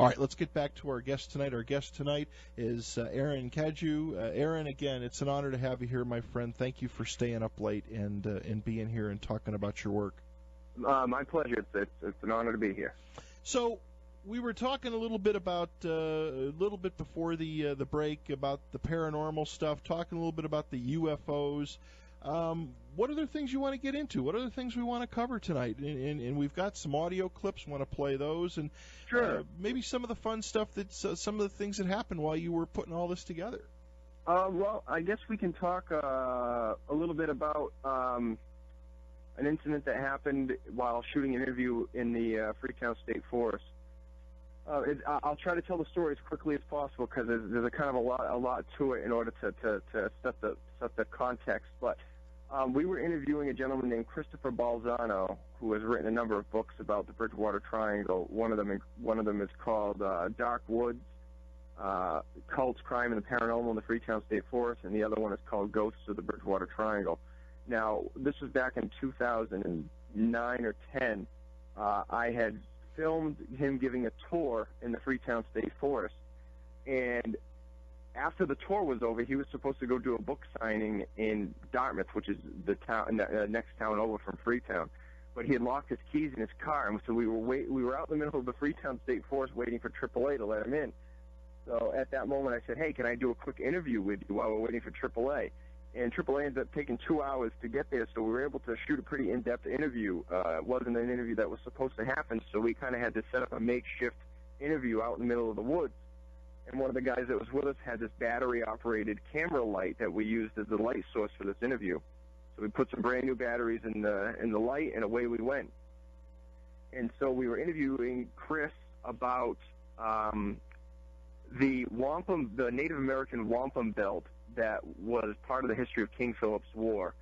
All right, let's get back to our guest tonight. Our guest tonight is Aaron Cadieux. Aaron, again, it's an honor to have you here, my friend. Thank you for staying up late and being here and talking about your work. My pleasure. It's an honor to be here. So we were talking a little bit about a little bit before the break about the paranormal stuff. Talking a little bit about the UFOs. What other things you want to get into? What other things we want to cover tonight? And we've got some audio clips. Want to play those? And sure. Maybe some of the fun stuff some of the things that happened while you were putting all this together. Well, I guess we can talk a little bit about an incident that happened while shooting an interview in the Freetown State Forest. I'll try to tell the story as quickly as possible because there's a kind of a lot to it in order to set the context. But we were interviewing a gentleman named Christopher Balzano, who has written a number of books about the Bridgewater Triangle. One of them is called Dark Woods, Cults, Crime, and the Paranormal in the Freetown State Forest, and the other one is called Ghosts of the Bridgewater Triangle. Now, this was back in 2009 or 10. I had filmed him giving a tour in the Freetown State Forest, and after the tour was over, he was supposed to go do a book signing in Dartmouth, which is the town, next town over from Freetown. But he had locked his keys in his car, and so we were out in the middle of the Freetown State Forest waiting for AAA to let him in. So at that moment, I said, "Hey, can I do a quick interview with you while we're waiting for AAA?" And AAA ended up taking 2 hours to get there, so we were able to shoot a pretty in-depth interview. It wasn't an interview that was supposed to happen, so we kind of had to set up a makeshift interview out in the middle of the woods. And one of the guys that was with us had this battery-operated camera light that we used as the light source for this interview. So we put some brand-new batteries in the light, and away we went. And so we were interviewing Chris about the Native American wampum belt that was part of the history of King Philip's War.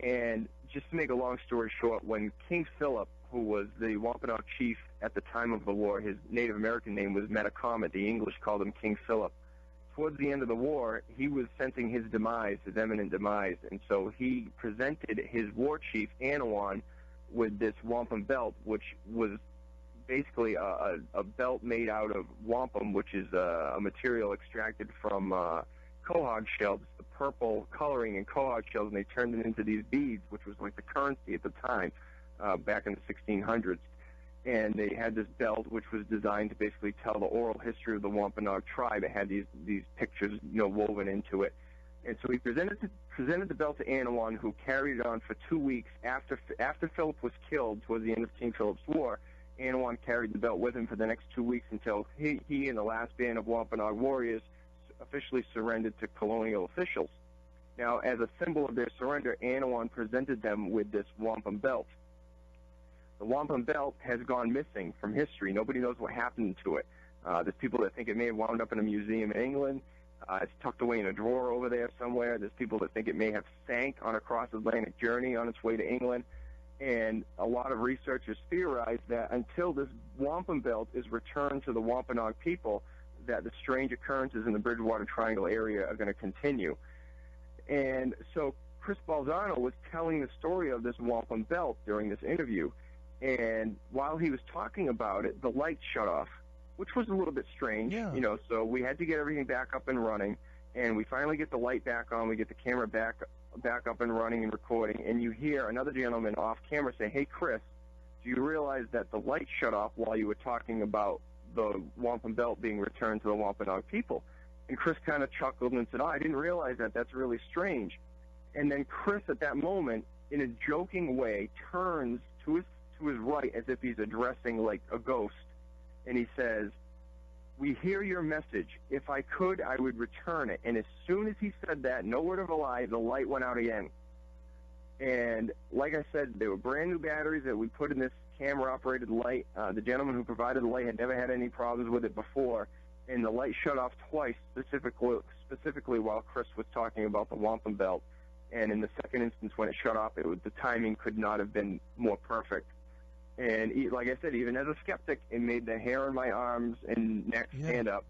And just to make a long story short, when King Philip, who was the Wampanoag chief at the time of the war, his Native American name was Metacomet. The English called him King Philip. Towards the end of the war, he was sensing his demise, his imminent demise, and so he presented his war chief, Anawan, with this wampum belt, which was basically a belt made out of wampum, which is a material extracted from quahog shells, the purple coloring in quahog shells, and they turned it into these beads, which was like the currency at the time, back in the 1600s. And they had this belt, which was designed to basically tell the oral history of the Wampanoag tribe. It had these pictures, woven into it. And so he presented the belt to Anawan, who carried it on for 2 weeks after Philip was killed towards the end of King Philip's War. Anawan carried the belt with him for the next 2 weeks until he and the last band of Wampanoag warriors officially surrendered to colonial officials. Now, as a symbol of their surrender, Anawan presented them with this wampum belt. The wampum belt has gone missing from history. Nobody knows what happened to it. There's people that think it may have wound up in a museum in England. It's tucked away in a drawer over there somewhere. There's people that think it may have sank on a cross-Atlantic journey on its way to England. And a lot of researchers theorize that until this wampum belt is returned to the Wampanoag people, that the strange occurrences in the Bridgewater Triangle area are going to continue. And so Chris Balzano was telling the story of this wampum belt during this interview. And while he was talking about it, the light shut off, which was a little bit strange, so we had to get everything back up and running. And we finally get the light back on. We get the camera back up and running and recording. And you hear another gentleman off camera say, "Hey, Chris, do you realize that the light shut off while you were talking about the wampum belt being returned to the Wampanoag people?" And Chris kind of chuckled and said, "Oh, I didn't realize that. That's really strange." And then Chris, at that moment, in a joking way, turns to his right as if he's addressing like a ghost, and he says, "We hear your message. If I could, I would return it." And as soon as he said that, no word of a lie, the light went out again. And like I said, there were brand new batteries that we put in this camera-operated light. The gentleman who provided the light had never had any problems with it before, and the light shut off twice, specifically while Chris was talking about the wampum belt. And in the second instance, when it shut off, the timing could not have been more perfect. And like I said, even as a skeptic, it made the hair on my arms and neck stand up.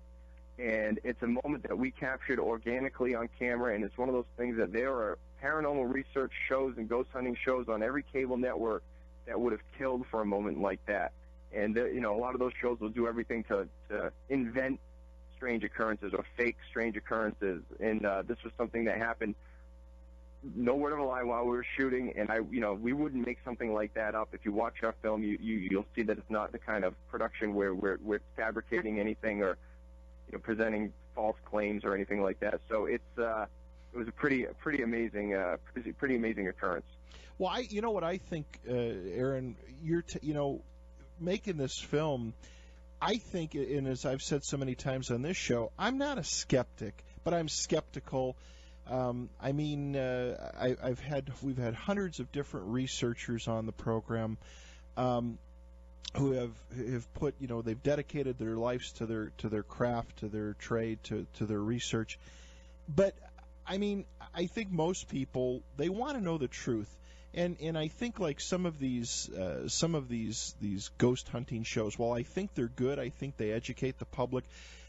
And it's a moment that we captured organically on camera, and it's one of those things that there are paranormal research shows and ghost hunting shows on every cable network that would have killed for a moment like that. And a lot of those shows will do everything to invent strange occurrences or fake strange occurrences. And this was something that happened, no word of a lie, while we were shooting. And we wouldn't make something like that up. If you watch our film, you'll see that it's not the kind of production where we're fabricating anything or presenting false claims or anything like that. So it was a pretty amazing occurrence. Well, you know what I think, Aaron, you're making this film. I think, and as I've said so many times on this show, I'm not a skeptic, but I'm skeptical. We've had hundreds of different researchers on the program who have put, they've dedicated their lives to their craft, to their trade, to their research. But I think most people, they want to know the truth. And I think like some of these ghost hunting shows, while I think they're good, I think they educate the public.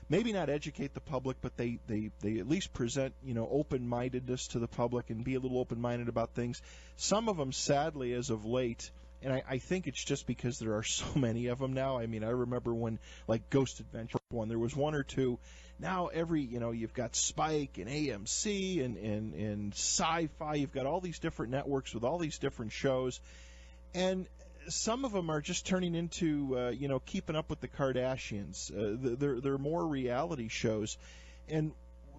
Maybe not educate the public, but they at least present open-mindedness to the public and be a little open-minded about things. Some of them, sadly, as of late, and I think it's just because there are so many of them now. I remember when, like, Ghost Adventure one, there was one or two. Now you've got Spike and AMC and Sci-Fi. You've got all these different networks with all these different shows, and some of them are just turning into Keeping Up with the Kardashians. They're more reality shows, and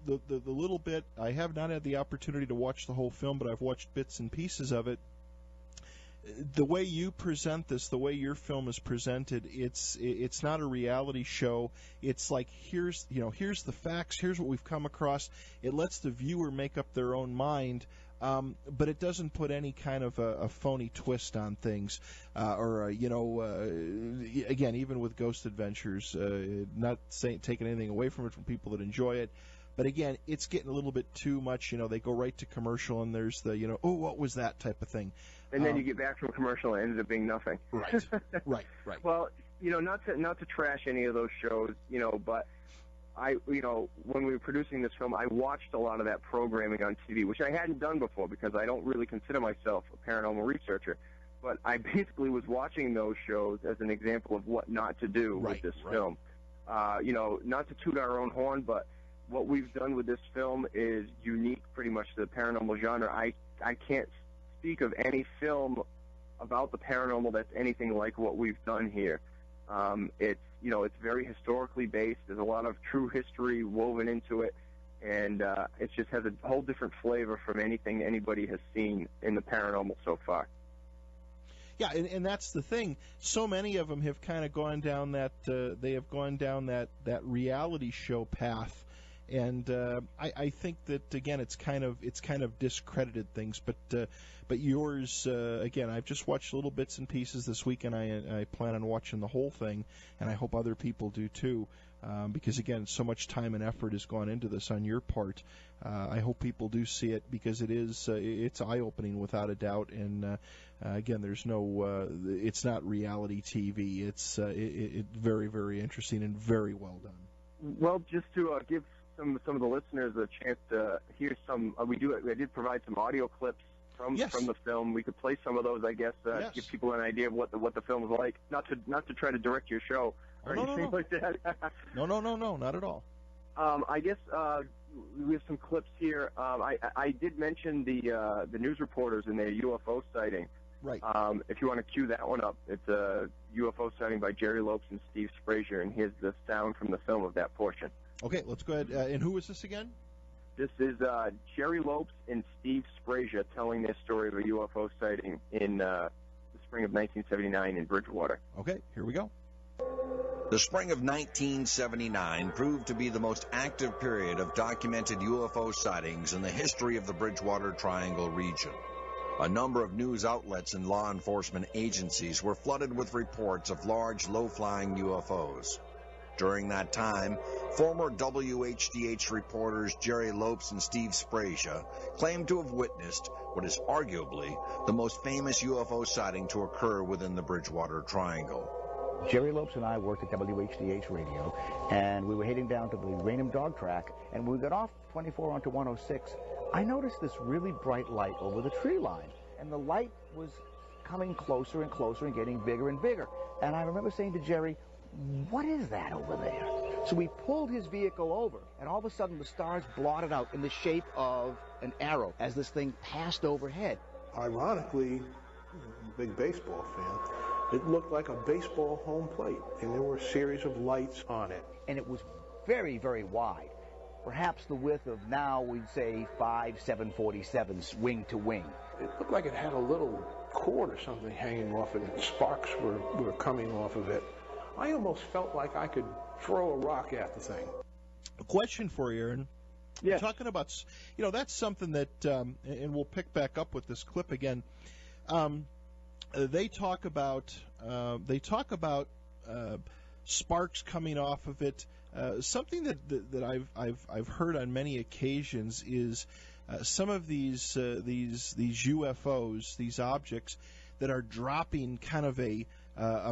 the little bit, I have not had the opportunity to watch the whole film, but I've watched bits and pieces of it. The way you present this, the way your film is presented, it's not a reality show. It's like here's the facts, here's what we've come across. It lets the viewer make up their own mind, but it doesn't put any kind of a phony twist on things, again, even with Ghost Adventures, not taking anything away from it from people that enjoy it. But again, it's getting a little bit too much. They go right to commercial, and there's the, oh, what was that type of thing. And then you get back from commercial, and it ends up being nothing. Right. Well, not to trash any of those shows, but when we were producing this film, I watched a lot of that programming on TV, which I hadn't done before because I don't really consider myself a paranormal researcher. But I basically was watching those shows as an example of what not to do with this film. Not to toot our own horn, but what we've done with this film is unique pretty much to the paranormal genre. I can't speak of any film about the paranormal that's anything like what we've done here. It's very historically based. There's a lot of true history woven into it, and it just has a whole different flavor from anything anybody has seen in the paranormal so far. Yeah, and that's the thing. So many of them have kind of gone down that that reality show path. And I think that, again, it's kind of discredited things. But yours, again, I've just watched little bits and pieces this week, and I plan on watching the whole thing, and I hope other people do too, because, again, so much time and effort has gone into this on your part. I hope people do see it because it's eye-opening without a doubt. And again, there's it's not reality TV. It's very, very interesting and very well done. Well, just to give some of the listeners a chance to hear some. I did provide some audio clips from the film. We could play some of those, I guess, to give people an idea of what the film is like. Not to try to direct your show or anything like that. No, not at all. I guess we have some clips here. I did mention the news reporters and their UFO sighting. Right. If you want to cue that one up, it's a UFO sighting by Jerry Lopes and Steve Sprazier, and here's the sound from the film of that portion. Okay, let's go ahead. And who is this again? This is Jerry Lopes and Steve Sprazier telling their story of a UFO sighting in the spring of 1979 in Bridgewater. Okay, here we go. The spring of 1979 proved to be the most active period of documented UFO sightings in the history of the Bridgewater Triangle region. A number of news outlets and law enforcement agencies were flooded with reports of large, low-flying UFOs. During that time, former WHDH reporters Jerry Lopes and Steve Sprazier claimed to have witnessed what is arguably the most famous UFO sighting to occur within the Bridgewater Triangle. Jerry Lopes and I worked at WHDH Radio, and we were heading down to the Raynham Dog Track, and when we got off 24 onto 106, I noticed this really bright light over the tree line, and the light was coming closer and closer and getting bigger and bigger. And I remember saying to Jerry, what is that over there? So we pulled his vehicle over, and all of a sudden the stars blotted out in the shape of an arrow as this thing passed overhead. Ironically, I'm a big baseball fan, it looked like a baseball home plate, and there were a series of lights on it. And it was very, very wide. Perhaps the width of now, we'd say 5 747s wing to wing. It looked like it had a little cord or something hanging off it, and sparks were coming off of it. I almost felt like I could throw a rock at the thing. A question for you, Aaron. Yes. Talking about, that's something that, and we'll pick back up with this clip again. They talk about sparks coming off of it. Something that I've heard on many occasions is some of these UFOs, these objects that are dropping kind of a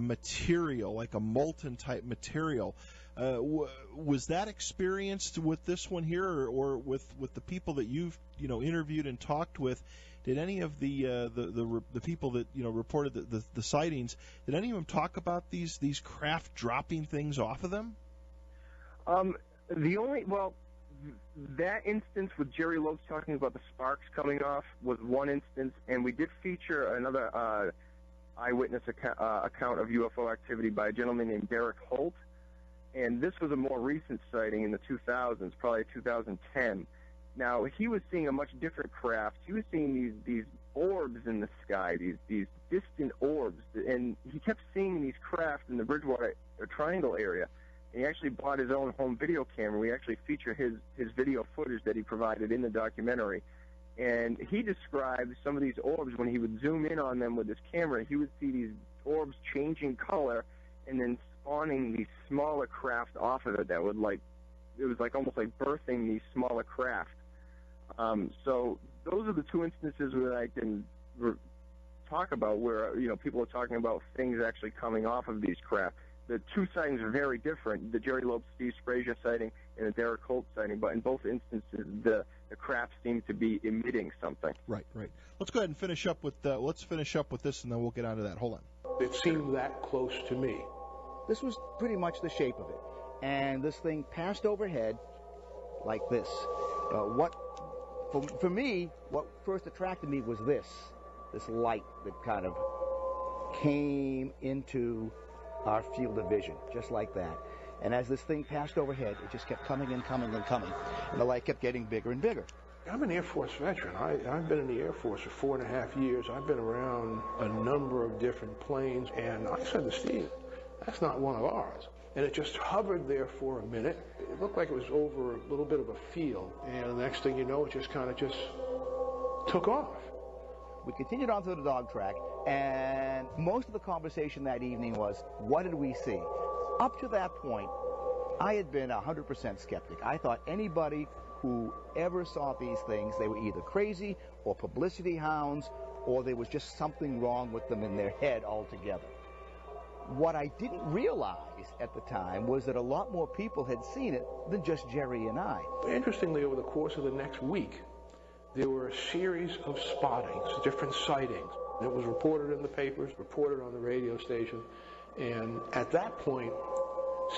material, like a molten type material. Was that experienced with this one here, or with the people that you've interviewed and talked with? Did any of the people that reported the sightings, did any of them talk about these craft dropping things off of them? That instance with Jerry Lopes talking about the sparks coming off was one instance, and we did feature another eyewitness account of UFO activity by a gentleman named Derek Holt, and this was a more recent sighting in the 2000s, probably 2010. Now, he was seeing a much different craft. He was seeing these orbs in the sky, these distant orbs, and he kept seeing these craft in the Bridgewater Triangle area. He actually bought his own home video camera. We actually feature his video footage that he provided in the documentary. And he described some of these orbs when he would zoom in on them with his camera. He would see these orbs changing color and then spawning these smaller craft off of it that would it was almost like birthing these smaller craft. So those are the two instances that I can talk about where people are talking about things actually coming off of these craft. The two sightings are very different, the Jerry Lopes, Steve Sprazier sighting and the Derek Holt sighting, but in both instances, the craft seem to be emitting something. Right. Let's go ahead and finish up with this, and then we'll get on to that. Hold on. It seemed that close to me. This was pretty much the shape of it. And this thing passed overhead like this. For me, what first attracted me was this light that kind of came into our field of vision, just like that. And as this thing passed overhead, it just kept coming and coming and coming, and the light kept getting bigger and bigger. I'm an Air Force veteran. I've been in the Air Force for 4.5 years. I've been around a number of different planes, and I said to Steve, that's not one of ours. And it just hovered there for a minute. It looked like it was over a little bit of a field, and the next thing you know, it just kind of took off. We continued on to the dog track, and most of the conversation that evening was, what did we see? Up to that point, I had been 100% skeptic. I thought anybody who ever saw these things, they were either crazy or publicity hounds, or there was just something wrong with them in their head altogether. What I didn't realize at the time was that a lot more people had seen it than just Jerry and I. Interestingly, over the course of the next week, there were a series of spottings, different sightings. It was reported in the papers, reported on the radio station, and at that point,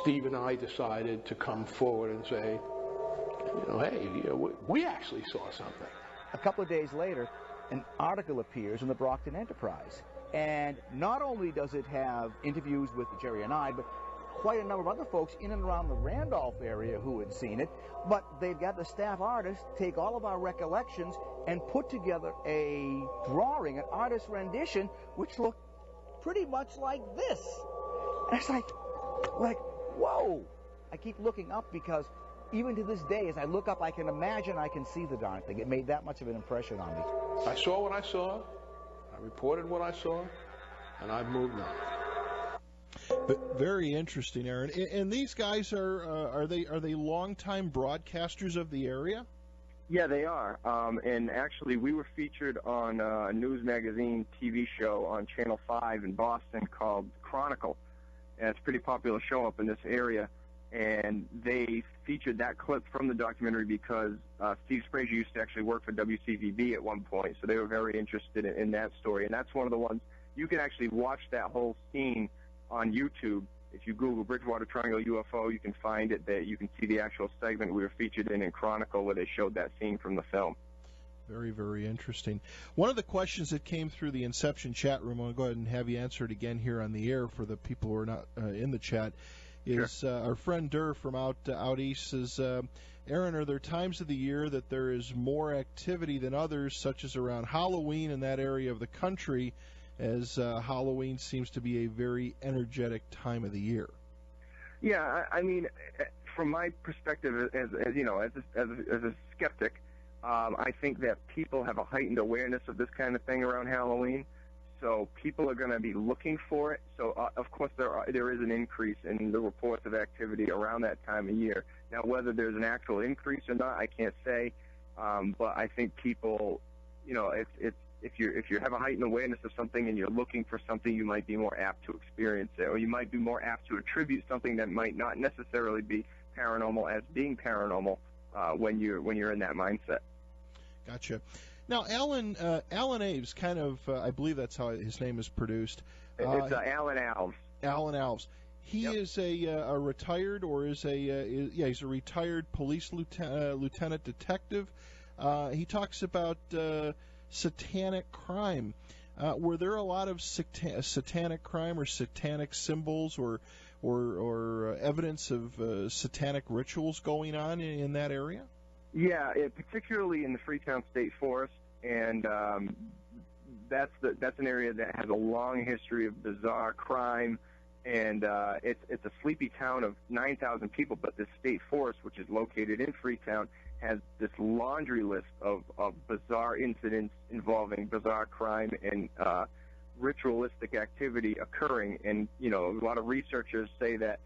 Steve and I decided to come forward and say, hey, we actually saw something. A couple of days later, an article appears in the Brockton Enterprise. And not only does it have interviews with Jerry and I, but quite a number of other folks in and around the Randolph area who had seen it. But they've got the staff artist take all of our recollections and put together a drawing, an artist rendition, which looked pretty much like this. And it's like, whoa. I keep looking up because even to this day, as I look up, I can imagine I can see the darn thing. It made that much of an impression on me. I saw what I saw. I reported what I saw, and I've moved on. But very interesting, Aaron. And these guys are they longtime broadcasters of the area? Yeah, they are. And actually, we were featured on a news magazine TV show on Channel 5 in Boston called Chronicle. And it's a pretty popular show up in this area. And they featured that clip from the documentary because Steve Sprazier used to actually work for WCVB at one point, so they were very interested in that story. And that's one of the ones, you can actually watch that whole scene on YouTube. If you Google Bridgewater Triangle UFO, you can find it. That you can see the actual segment we were featured in Chronicle where they showed that scene from the film. Very, very interesting. One of the questions that came through the Inception chat room, I'll go ahead and have you answer it again here on the air for the people who are not in the chat, is Sure. Our friend Durr from out east says, Aaron, are there times of the year that there is more activity than others, such as around Halloween in that area of the country, as Halloween seems to be a very energetic time of the year? Yeah, I mean, from my perspective, as a skeptic, I think that people have a heightened awareness of this kind of thing around Halloween, so people are going to be looking for it. So, of course, there is an increase in the reports of activity around that time of year. Now, whether there's an actual increase or not, I can't say, but I think people, if you have a heightened awareness of something and you're looking for something, you might be more apt to experience it, or you might be more apt to attribute something that might not necessarily be paranormal as being paranormal when you're in that mindset. Gotcha. Now, Alan Aves, kind of, I believe that's how his name is produced. It's Alan Alves. Alan Alves. He is a retired, or is he's a retired police lieutenant detective. He talks about satanic crime. Were there a lot of satanic crime or satanic symbols or evidence of satanic rituals going on in that area? Yeah, particularly in the Freetown State Forest, and that's an area that has a long history of bizarre crime, and it's a sleepy town of 9,000 people, but the state forest, which is located in Freetown, has this laundry list of bizarre incidents involving bizarre crime and ritualistic activity occurring, and a lot of researchers say that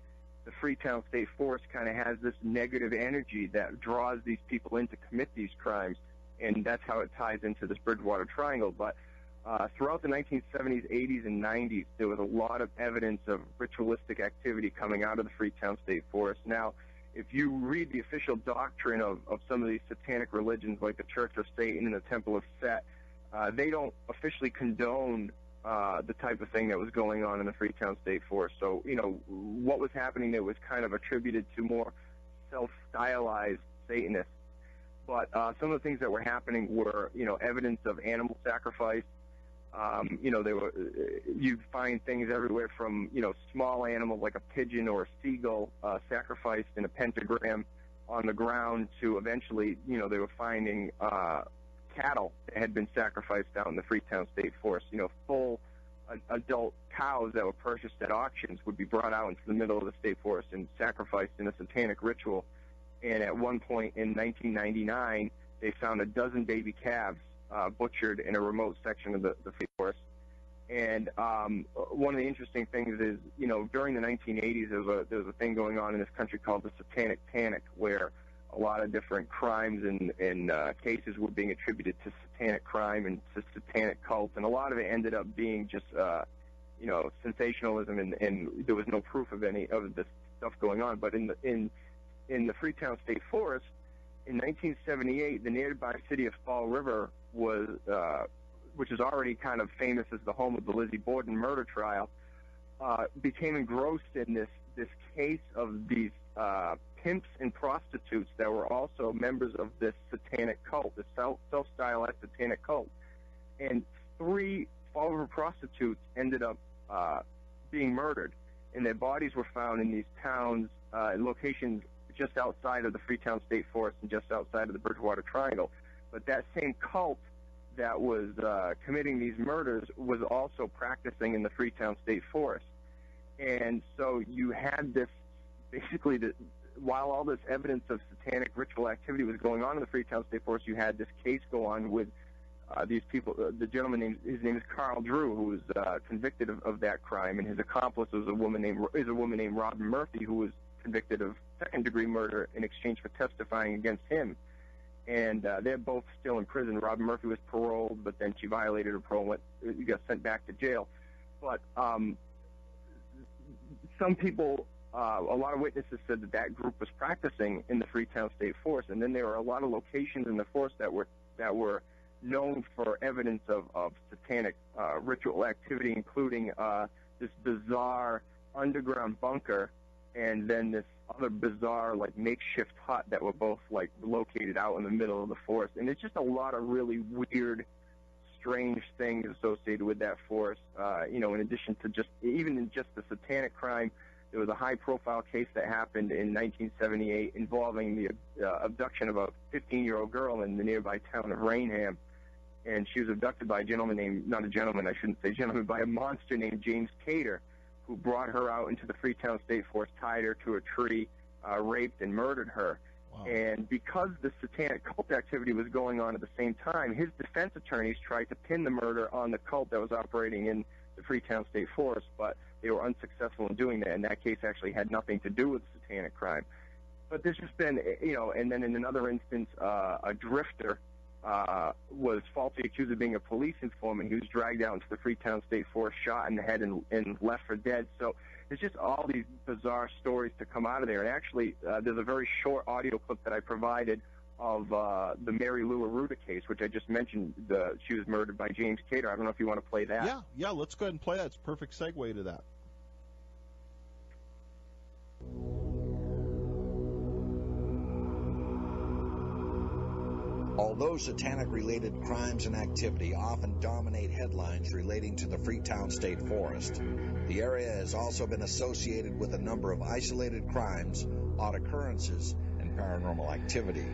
the Freetown State Forest kind of has this negative energy that draws these people in to commit these crimes, and that's how it ties into this Bridgewater Triangle. But throughout the 1970s, 80s, and 90s, there was a lot of evidence of ritualistic activity coming out of the Freetown State Forest. Now, if you read the official doctrine of some of these satanic religions, like the Church of Satan and the Temple of Set, they don't officially condone the type of thing that was going on in the Freetown State Forest. So, what was happening there was kind of attributed to more self-stylized Satanists. But some of the things that were happening were, evidence of animal sacrifice. You'd find things everywhere from, small animals like a pigeon or a seagull sacrificed in a pentagram on the ground to eventually, they were finding cattle that had been sacrificed out in the Freetown State Forest. Full adult cows that were purchased at auctions would be brought out into the middle of the state forest and sacrificed in a satanic ritual. And at one point in 1999, they found a dozen baby calves butchered in a remote section of the state forest. And one of the interesting things is, during the 1980s, there was a thing going on in this country called the Satanic Panic, where a lot of different crimes and cases were being attributed to satanic crime and to satanic cults, and a lot of it ended up being just, sensationalism, and there was no proof of any of this stuff going on. But in the Freetown State Forest, in 1978, the nearby city of Fall River was, which is already kind of famous as the home of the Lizzie Borden murder trial, became engrossed in this case of these pimps and prostitutes that were also members of this satanic cult, this self-stylized satanic cult. And 3 Fall River prostitutes ended up being murdered, and their bodies were found in these towns, locations just outside of the Freetown State Forest and just outside of the Bridgewater Triangle. But that same cult that was committing these murders was also practicing in the Freetown State Forest. And so you had this, basically, while all this evidence of satanic ritual activity was going on in the Freetown State Forest, you had this case go on with these people. The gentleman, his name is Carl Drew, who was convicted of that crime, and his accomplice was a woman named Robin Murphy, who was convicted of second-degree murder in exchange for testifying against him. And they're both still in prison. Robin Murphy was paroled, but then she violated her parole and got sent back to jail. But some people, a lot of witnesses said that group was practicing in the Freetown State Forest, and then there were a lot of locations in the forest that were known for evidence of satanic ritual activity, including this bizarre underground bunker and then this other bizarre, like, makeshift hut that were both, like, located out in the middle of the forest. And it's just a lot of really weird, strange things associated with that forest. In addition to even in just the satanic crime, there was a high-profile case that happened in 1978 involving the abduction of a 15-year-old girl in the nearby town of Rainham. And she was abducted by a gentleman by a monster named James Cadieux, who brought her out into the Freetown State Forest, tied her to a tree, raped and murdered her. Wow. And because the satanic cult activity was going on at the same time, his defense attorneys tried to pin the murder on the cult that was operating in the Freetown State Forest, but they were unsuccessful in doing that, and that case actually had nothing to do with satanic crime. But there's just been, and then in another instance, a drifter was falsely accused of being a police informant. He was dragged out into the Freetown State Forest, shot in the head, and left for dead. So there's just all these bizarre stories to come out of there. And actually, there's a very short audio clip that I provided of the Mary Lou Aruda case, which I just mentioned. She was murdered by James Cadieux. I don't know if you want to play that. Yeah, let's go ahead and play that. It's a perfect segue to that. Although satanic-related crimes and activity often dominate headlines relating to the Freetown State Forest, the area has also been associated with a number of isolated crimes, odd occurrences, and paranormal activity.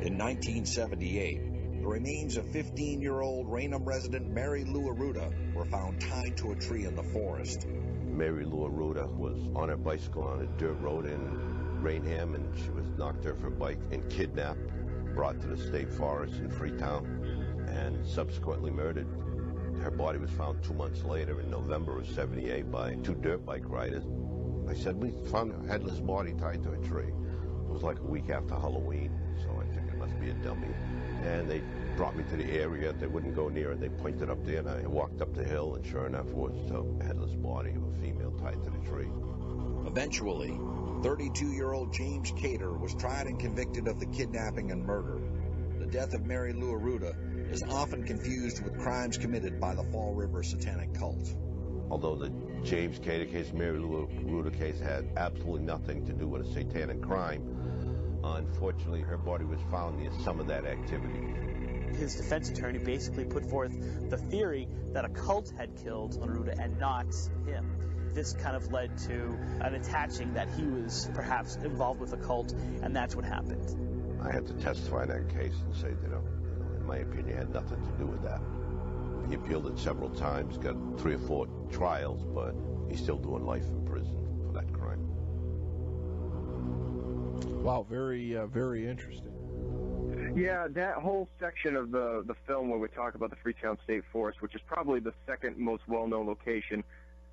In 1978, the remains of 15-year-old Raynham resident Mary Lou Aruda were found tied to a tree in the forest. Mary Lou Aruda was on her bicycle on a dirt road in Raynham, and she was knocked off her bike and kidnapped, brought to the state forest in Freetown, and subsequently murdered. Her body was found 2 months later in November of '78 by two dirt bike riders. I said, we found a headless body tied to a tree. It was like a week after Halloween, so I think it must be a dummy. And they brought me to the area. They wouldn't go near it. They pointed up there, and I walked up the hill, and sure enough, it was a headless body of a female tied to the tree. Eventually, 32-year-old James Cadieux was tried and convicted of the kidnapping and murder. The death of Mary Lou Aruda is often confused with crimes committed by the Fall River satanic cult. Although the James Cadieux case, Mary Lou Aruda case had absolutely nothing to do with a satanic crime, unfortunately her body was found near some of that activity. His defense attorney basically put forth the theory that a cult had killed Aruda and not him. This kind of led to an attaching that he was perhaps involved with a cult, and that's what happened. I had to testify in that case and say, in my opinion, it had nothing to do with that. He appealed it several times, got 3 or 4 trials, but he's still doing life in prison for that crime. Wow, very, very interesting. Yeah, that whole section of the film where we talk about the Freetown State Forest, which is probably the second most well-known location,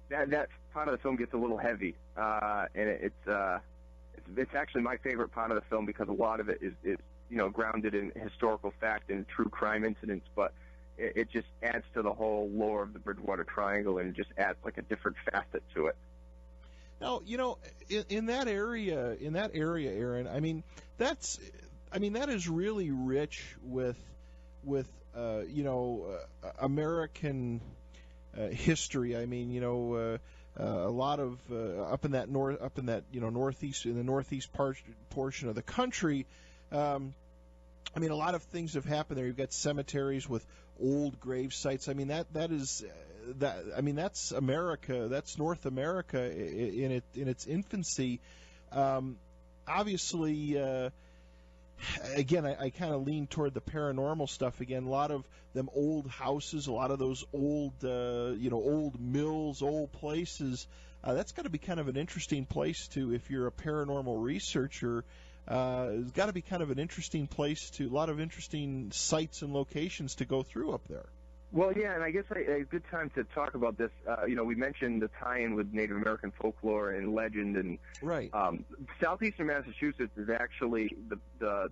that part of the film gets a little heavy, and it's actually my favorite part of the film because a lot of it is grounded in historical fact and true crime incidents, but it just adds to the whole lore of the Bridgewater Triangle, and it just adds like a different facet to it. Now, in that area, Aaron, that is really rich with American history. I mean, a lot of up in that northeast, in the northeast portion of the country. A lot of things have happened there. You've got cemeteries with old grave sites. I mean, that's America. That's North America in its infancy. Obviously. Again, I kind of lean toward the paranormal stuff again. A lot of them old houses, a lot of those old, old mills, old places. That's got to be kind of an interesting place to, if you're a paranormal researcher, it's got to be kind of an interesting place to, a lot of interesting sites and locations to go through up there. Well, yeah, and I guess a good time to talk about this. We mentioned the tie-in with Native American folklore and legend, and right. Southeastern Massachusetts is actually the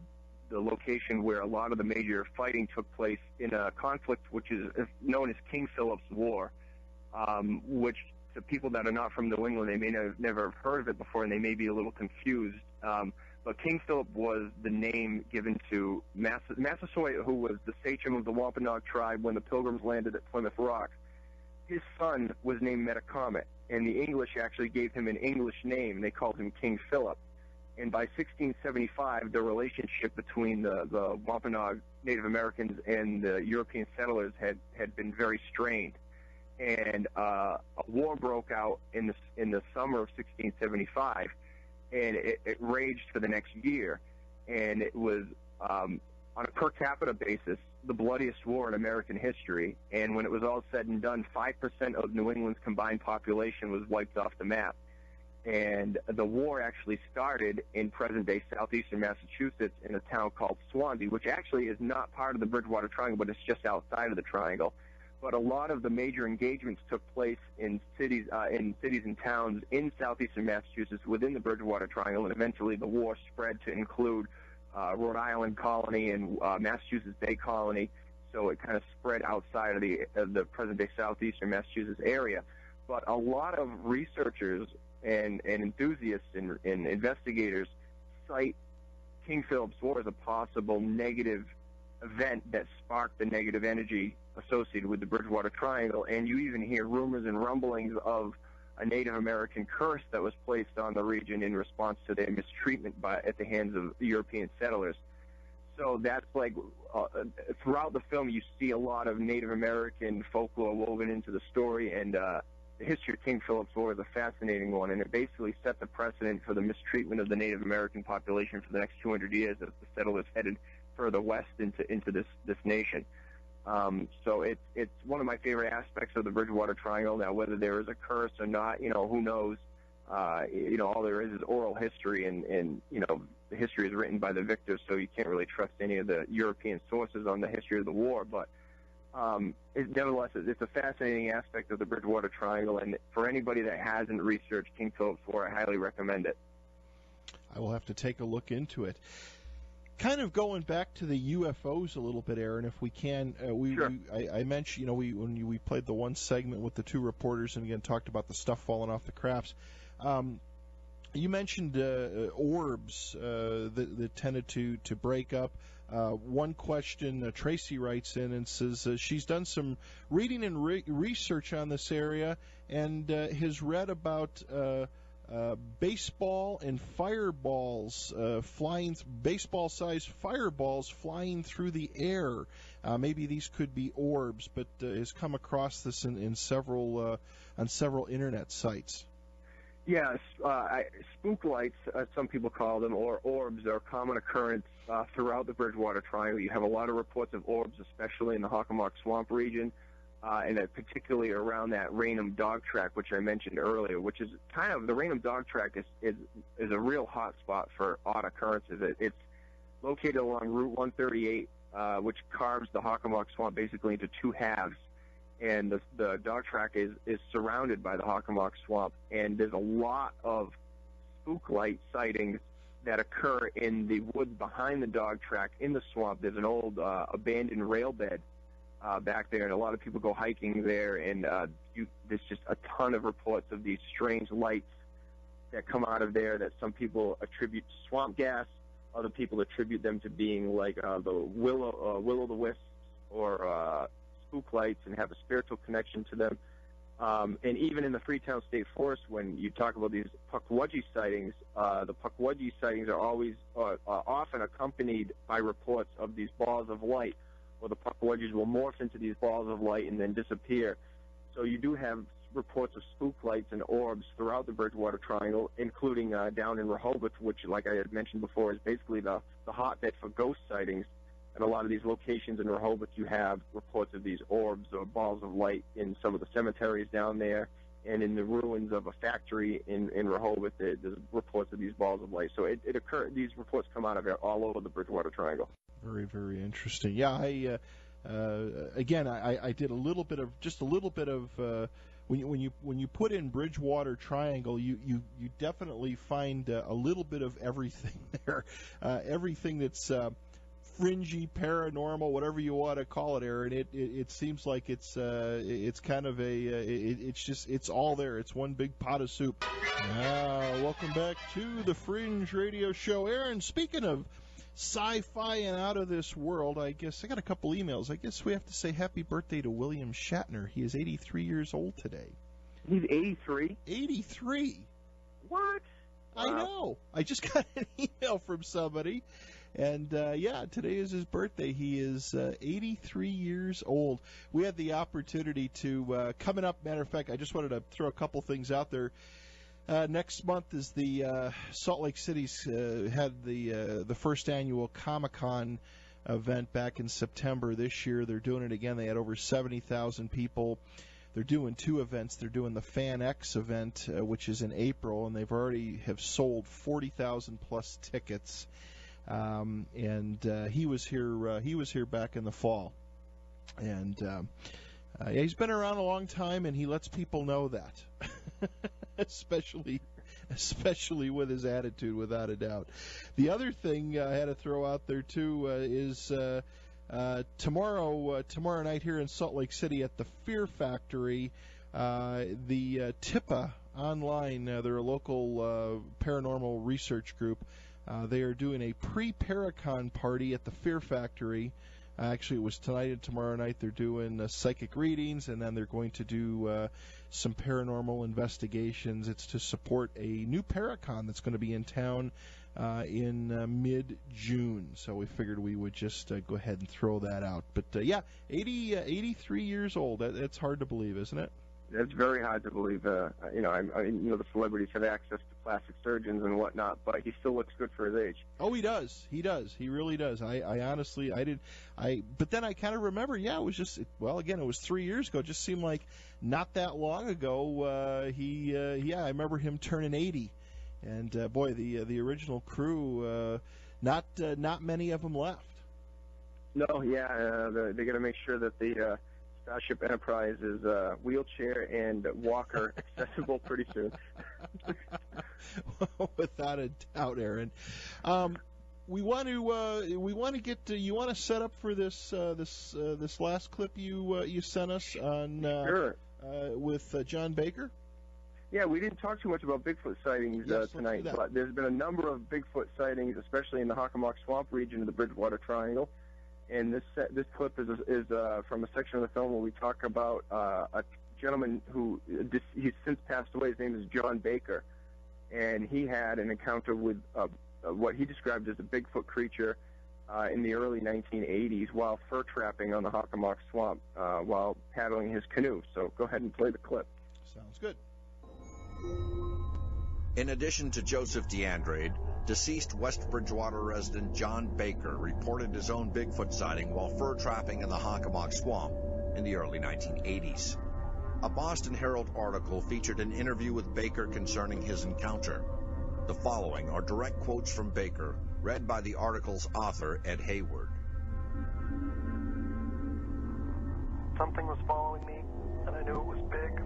location where a lot of the major fighting took place in a conflict which is known as King Philip's War, which to people that are not from New England, they may never have heard of it before, and they may be a little confused. But King Philip was the name given to Massasoit, who was the sachem of the Wampanoag tribe when the Pilgrims landed at Plymouth Rock. his son was named Metacomet, and the English actually gave him an English name. They called him King Philip. And by 1675, the relationship between the Wampanoag Native Americans and the European settlers had been very strained. And a war broke out in the summer of 1675, and it raged for the next year. And it was, on a per capita basis, the bloodiest war in American history. And when it was all said and done, 5% of New England's combined population was wiped off the map. And the war actually started in present-day southeastern Massachusetts in a town called Swansea, which actually is not part of the Bridgewater Triangle, but it's just outside of the triangle. But a lot of the major engagements took place in cities and towns in southeastern Massachusetts within the Bridgewater Triangle, and eventually the war spread to include Rhode Island Colony and Massachusetts Bay Colony. So it kind of spread outside of the present-day southeastern Massachusetts area. But a lot of researchers and enthusiasts and investigators cite King Philip's War as a possible negative event that sparked the negative energy associated with the Bridgewater Triangle, and you even hear rumors and rumblings of a Native American curse that was placed on the region in response to their mistreatment at the hands of European settlers. So that's like, throughout the film you see a lot of Native American folklore woven into the story, and the history of King Philip's War is a fascinating one, and it basically set the precedent for the mistreatment of the Native American population for the next 200 years as the settlers headed further west into this nation. So it's one of my favorite aspects of the Bridgewater Triangle. Now, whether there is a curse or not, who knows? All there is oral history, and the history is written by the victors, so you can't really trust any of the European sources on the history of the war. But nevertheless, it's a fascinating aspect of the Bridgewater Triangle, and for anybody that hasn't researched King Philip's War, I highly recommend it. I will have to take a look into it. Kind of going back to the UFOs a little bit, Aaron, if we can. Sure. I mentioned, when we played the one segment with the two reporters and again talked about the stuff falling off the crafts. You mentioned orbs that tended to break up. One question, Tracy writes in and says she's done some reading and research on this area and has read about baseball and fireballs baseball-sized fireballs flying through the air. Maybe these could be orbs, but has come across this in several on several internet sites. Yes, spook lights, some people call them, or orbs, are a common occurrence throughout the Bridgewater Triangle. You have a lot of reports of orbs, especially in the Hockomock Swamp region, and particularly around that Raynham Dog Track, which I mentioned earlier, which is kind of, the Raynham Dog Track is a real hot spot for odd occurrences. It's located along Route 138, which carves the Hockomock Swamp basically into two halves. And the dog track is surrounded by the Hockomock Swamp, and there's a lot of spook light sightings that occur in the woods behind the dog track in the swamp. There's an old abandoned rail bed back there, and a lot of people go hiking there, and there's just a ton of reports of these strange lights that come out of there that some people attribute to swamp gas. Other people attribute them to being like the will-o'-the-wisps or spook lights and have a spiritual connection to them. And even in the Freetown State Forest, when you talk about these Pukwudgie sightings, the Pukwudgie sightings are always often accompanied by reports of these balls of light, or the Pukwudgies will morph into these balls of light and then disappear. So you do have reports of spook lights and orbs throughout the Bridgewater Triangle, including down in Rehoboth, which, like I had mentioned before, is basically the hotbed for ghost sightings. At a lot of these locations in Rehoboth, you have reports of these orbs or balls of light in some of the cemeteries down there, and in the ruins of a factory in Rehoboth, there's reports of these balls of light. So these reports come out of all over the Bridgewater Triangle. Very, very interesting. Yeah, I did a little bit of when you put in Bridgewater Triangle, you definitely find a little bit of everything there. Everything that's fringy, paranormal, whatever you want to call it, Aaron. It seems like it's kind of it's all there. It's one big pot of soup. Welcome back to the Fringe Radio Show, Aaron. Speaking of sci-fi and out of this world. I guess I got a couple emails. I guess we have to say happy birthday to William Shatner. He is 83 years old today. He's 83? 83. What? I know. I just got an email from somebody. And, today is his birthday. He is 83 years old. We had the opportunity to, coming up, matter of fact, I just wanted to throw a couple things out there. Next month is the Salt Lake City's had the first annual Comic-Con event back in September. This year they're doing it again. They had over 70,000 people. They're doing two events. They're doing the Fan X event, which is in April, and they've already have sold 40,000 plus tickets. He was here. He was here back in the fall, and he's been around a long time, and he lets people know that, especially with his attitude, without a doubt. The other thing I had to throw out there too is tomorrow night here in Salt Lake City at the Fear Factory, the TIPA Online. They're a local paranormal research group. They are doing a pre-Paracon party at the Fear Factory. Actually, it was tonight and tomorrow night. They're doing psychic readings, and then they're going to do some paranormal investigations. It's to support a new Paracon that's going to be in town in mid-June. So we figured we would just go ahead and throw that out. But, 83 years old. That's hard to believe, isn't it? It's very hard to believe. The celebrities have access to plastic surgeons and whatnot, but he still looks good for his age. Oh, he does. He does. He really does. I honestly, but then I kind of remember, it was just, it was 3 years ago. It just seemed like not that long ago. I remember him turning 80, and the original crew, not many of them left. No, they got to make sure that the Starship Enterprise is wheelchair and walker accessible pretty soon. Without a doubt, Aaron. We want to get to, you want to set up for this last clip you sent us on sure. With John Baker. Yeah, we didn't talk too much about Bigfoot sightings tonight, but there's been a number of Bigfoot sightings, especially in the Hockomock Swamp region of the Bridgewater Triangle. And this clip is from a section of the film where we talk about a gentleman who he's since passed away. His name is John Baker, and he had an encounter with what he described as a Bigfoot creature in the early 1980s while fur trapping on the Hockomock Swamp while paddling his canoe. So go ahead and play the clip. Sounds good. In addition to Joseph DeAndrade, deceased West Bridgewater resident John Baker reported his own Bigfoot sighting while fur trapping in the Hockomock Swamp in the early 1980s. A Boston Herald article featured an interview with Baker concerning his encounter. The following are direct quotes from Baker, read by the article's author, Ed Hayward. Something was following me, and I knew it was big.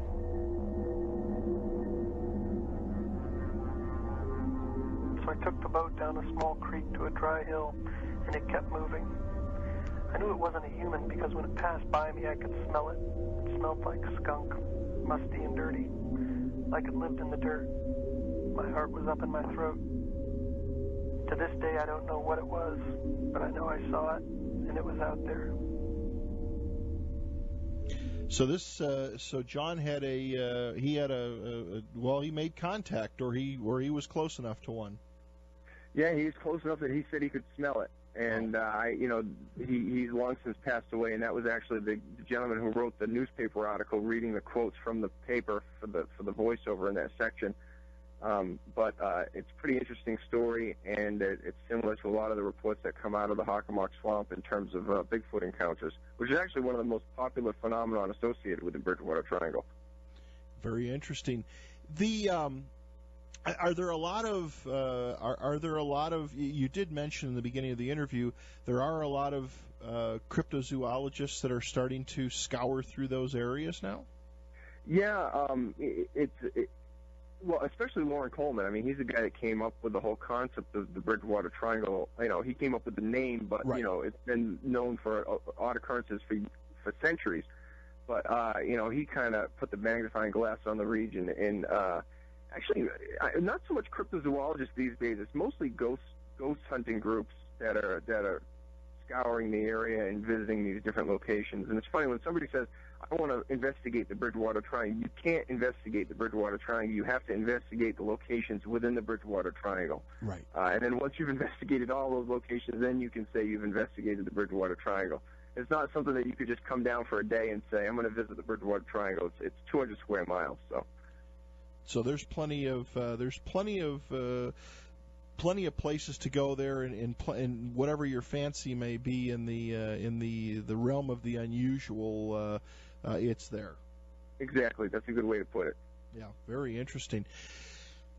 So I took the boat down a small creek to a dry hill, and it kept moving. I knew it wasn't a human because when it passed by me, I could smell it. It smelled like skunk, musty and dirty, like it lived in the dirt. My heart was up in my throat. To this day, I don't know what it was, but I know I saw it, and it was out there. So John had he made contact, or he was close enough to one. Yeah, he was close enough that he said he could smell it, and he's long since passed away. And that was actually the gentleman who wrote the newspaper article, reading the quotes from the paper for the voiceover in that section. But it's a pretty interesting story, and it's similar to a lot of the reports that come out of the Hockomock Swamp in terms of Bigfoot encounters, which is actually one of the most popular phenomenon associated with the Bridgewater Triangle. Very interesting. Are there a lot of you did mention in the beginning of the interview, there are a lot of cryptozoologists that are starting to scour through those areas now? Yeah, well, especially Lauren Coleman. I mean, he's the guy that came up with the whole concept of the Bridgewater Triangle. He came up with the name, but right. It's been known for odd occurrences for centuries. But he kind of put the magnifying glass on the region, and actually, not so much cryptozoologists these days. It's mostly ghost hunting groups that are scouring the area and visiting these different locations. And it's funny when somebody says, I want to investigate the Bridgewater Triangle. You can't investigate the Bridgewater Triangle. You have to investigate the locations within the Bridgewater Triangle. Right. And then once you've investigated all those locations, then you can say you've investigated the Bridgewater Triangle. It's not something that you could just come down for a day and say, I'm going to visit the Bridgewater Triangle. It's 200 square miles. So there's plenty of places to go there, and whatever your fancy may be in the realm of the unusual. It's there. Exactly. That's a good way to put it. Yeah, very interesting.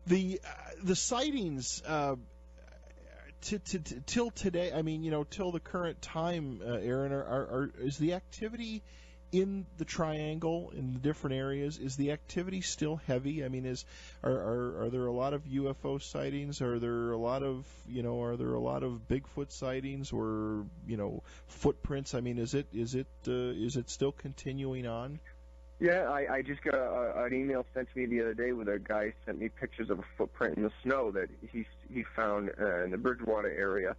The sightings till today, I mean, till the current time, Aaron, is the activity in the triangle, in the different areas, is the activity still heavy? I mean, are there a lot of UFO sightings? Are there a lot of Bigfoot sightings or footprints? I mean, is it still continuing on? Yeah, I just got an email sent to me the other day where a guy sent me pictures of a footprint in the snow that he found in the Bridgewater area.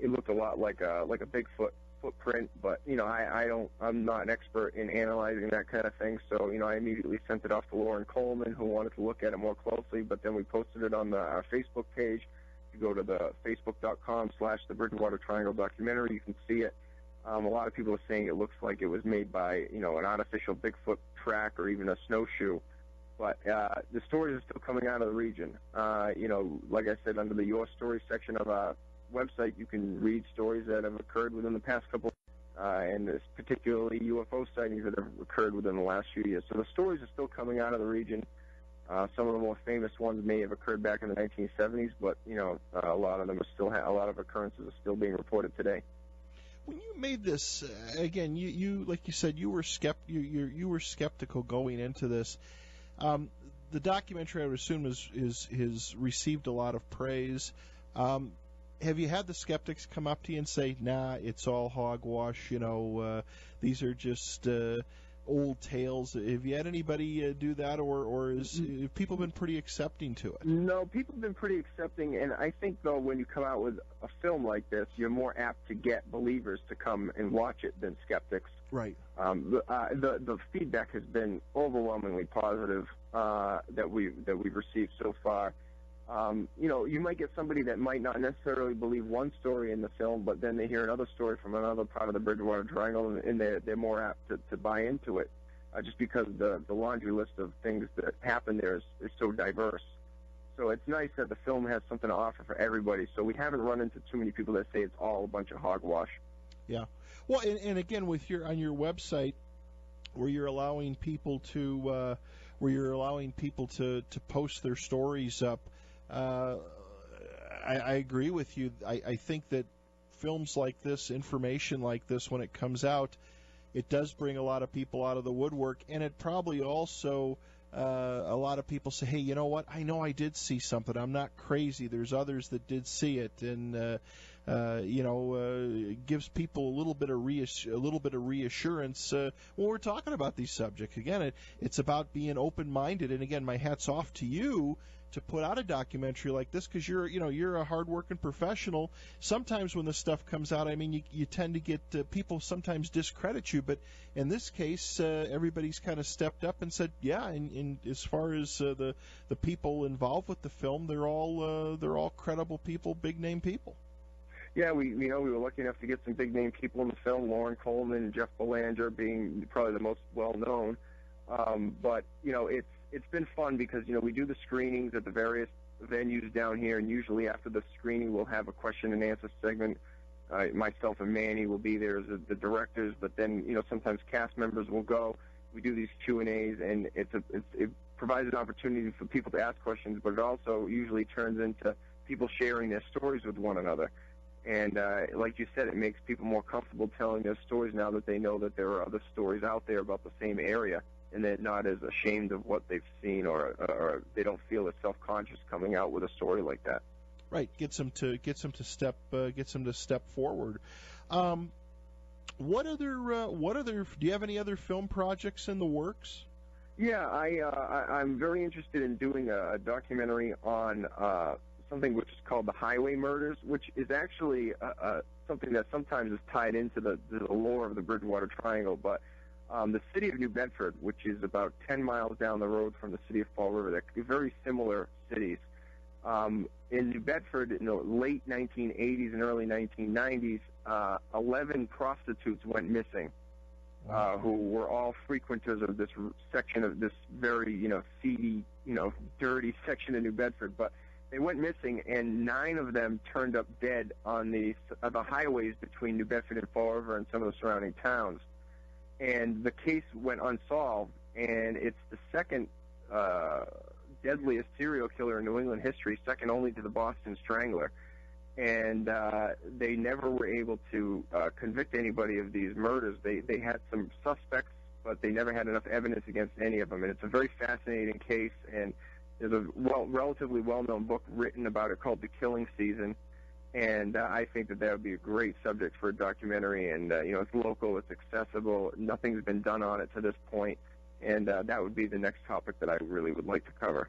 It looked a lot like a Bigfoot footprint, but I'm not an expert in analyzing that kind of thing, so I immediately sent it off to Lauren Coleman, who wanted to look at it more closely. But then we posted it on our Facebook page. You go to the facebook.com/the Bridgewater Triangle documentary, you can see it. A lot of people are saying it looks like it was made by an artificial Bigfoot track or even a snowshoe. But the stories are still coming out of the region. Like I said, under the Your Stories section of our website, you can read stories that have occurred within the past couple, and it's particularly UFO sightings that have occurred within the last few years. So the stories are still coming out of the region. Some of the more famous ones may have occurred back in the 1970s, but a lot of them are still a lot of occurrences are still being reported today. When you made this, again, you like you said, you were skeptical going into this. The documentary, I would assume, is received a lot of praise. Have you had the skeptics come up to you and say, "Nah, it's all hogwash. These are just old tales"? Have you had anybody do that, or have people been pretty accepting to it? No, people have been pretty accepting, and I think though when you come out with a film like this, you're more apt to get believers to come and watch it than skeptics. Right. The feedback has been overwhelmingly positive that we've received so far. You might get somebody that might not necessarily believe one story in the film, but then they hear another story from another part of the Bridgewater Triangle, and they're more apt to buy into it, just because the laundry list of things that happen there is so diverse. So it's nice that the film has something to offer for everybody. So we haven't run into too many people that say it's all a bunch of hogwash. Yeah. Well, and again, on your website, where you're allowing people to post their stories up. I agree with you. I think that films like this, information like this, when it comes out, it does bring a lot of people out of the woodwork, and it probably also a lot of people say, hey, you know what? I know I did see something. I'm not crazy. There's others that did see it, and gives people a little bit of reassurance when we're talking about these subjects. Again, it's about being open-minded, and again, my hat's off to you to put out a documentary like this, because you're a hard-working professional. Sometimes when this stuff comes out, I mean, you tend to get people sometimes discredit you, but in this case, everybody's kind of stepped up and said, yeah. And as far as the people involved with the film, they're all credible people, big-name people. Yeah, we were lucky enough to get some big-name people in the film, Lauren Coleman and Jeff Belanger being probably the most well-known. But it's been fun because, we do the screenings at the various venues down here, and usually after the screening we'll have a question and answer segment. Myself and Manny will be there as the directors, but then, sometimes cast members will go. We do these Q&As, and it provides an opportunity for people to ask questions, but it also usually turns into people sharing their stories with one another. And like you said, it makes people more comfortable telling their stories now that they know that there are other stories out there about the same area, and they're not as ashamed of what they've seen, or they don't feel as self-conscious coming out with a story like that. Right, gets them to step forward. What other? Do you have any other film projects in the works? Yeah, I'm very interested in doing a documentary on something which is called the highway murders, which is actually something that sometimes is tied into the lore of the Bridgewater Triangle. But the city of New Bedford, which is about 10 miles down the road from the city of Fall River, they're very similar cities. In New Bedford, in the late 1980s and early 1990s, 11 prostitutes went missing, who were all frequenters of this section of this very, seedy, dirty section of New Bedford. But they went missing, and 9 of them turned up dead on the highways between New Bedford and Fall River and some of the surrounding towns. And the case went unsolved, and it's the second deadliest serial killer in New England history, second only to the Boston Strangler. And they never were able to convict anybody of these murders. They had some suspects, but they never had enough evidence against any of them. And it's a very fascinating case, and there's a relatively well-known book written about it called The Killing Season. And I think that would be a great subject for a documentary. And, it's local, it's accessible, nothing's been done on it to this point. And that would be the next topic that I really would like to cover.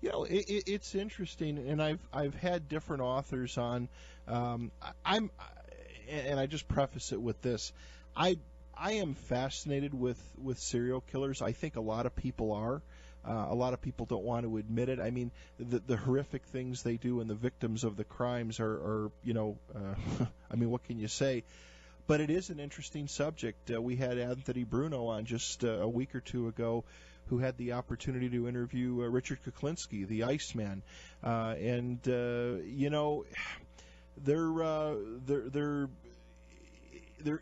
It's interesting, and I've had different authors on. And I just preface it with this: I am fascinated with serial killers. I think a lot of people are. A lot of people don't want to admit it. I mean, the horrific things they do and the victims of the crimes are I mean, what can you say? But it is an interesting subject. We had Anthony Bruno on just a week or two ago, who had the opportunity to interview Richard Kuklinski, the Iceman, and there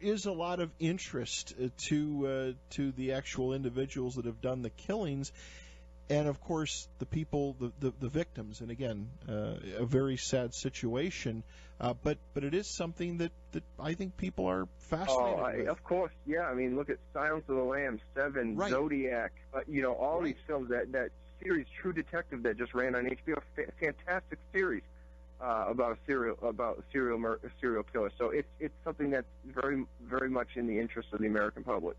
is a lot of interest to the actual individuals that have done the killings, and of course the people, the victims. And again, a very sad situation. But it is something that I think people are fascinated with. Of course, yeah. I mean, look at Silence of the Lambs, Seven, right. Zodiac. All these films. That series, True Detective, that just ran on HBO. Fantastic series about a serial killer. So it's something that's very, very much in the interest of the American public.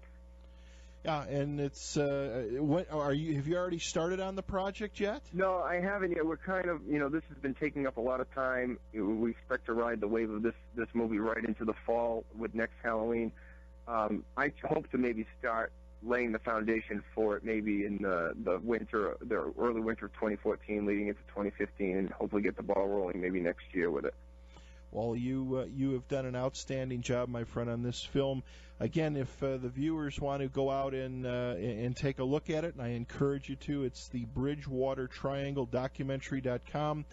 Yeah, and it's have you already started on the project yet? No, I haven't yet. We're kind of, this has been taking up a lot of time. We expect to ride the wave of this movie right into the fall with next Halloween. I hope to maybe start laying the foundation for it maybe in the early winter of 2014, leading into 2015, and hopefully get the ball rolling maybe next year with it. Well, you have done an outstanding job, my friend, on this film. Again, if the viewers want to go out and take a look at it, and I encourage you to, it's the Bridgewater Triangle documentary.com.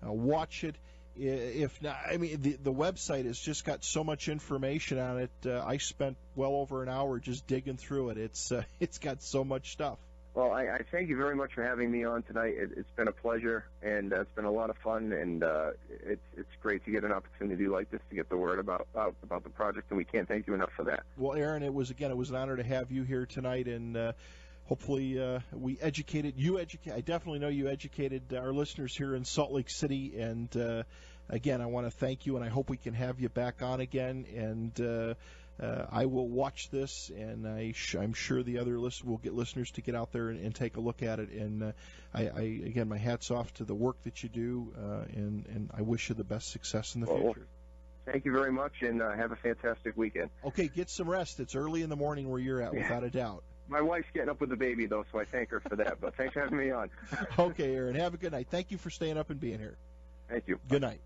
Watch it. If not, I mean, the website has just got so much information on it. I spent well over an hour just digging through it. It's got so much stuff. Well, I thank you very much for having me on tonight. It's been a pleasure, and it's been a lot of fun, and it's great to get an opportunity like this to get the word about the project, and we can't thank you enough for that. Well, Aaron, it was an honor to have you here tonight, and hopefully we educated you. I definitely know you educated our listeners here in Salt Lake City, and again, I want to thank you, and I hope we can have you back on again, and I will watch this, and I'm sure the other will get listeners to get out there and take a look at it. And again, my hat's off to the work that you do, and I wish you the best success in the future. Thank you very much, and have a fantastic weekend. Okay, get some rest. It's early in the morning where you're at, without a doubt. My wife's getting up with the baby, though, so I thank her for that. But thanks for having me on. Okay, Aaron, have a good night. Thank you for staying up and being here. Thank you. Good night.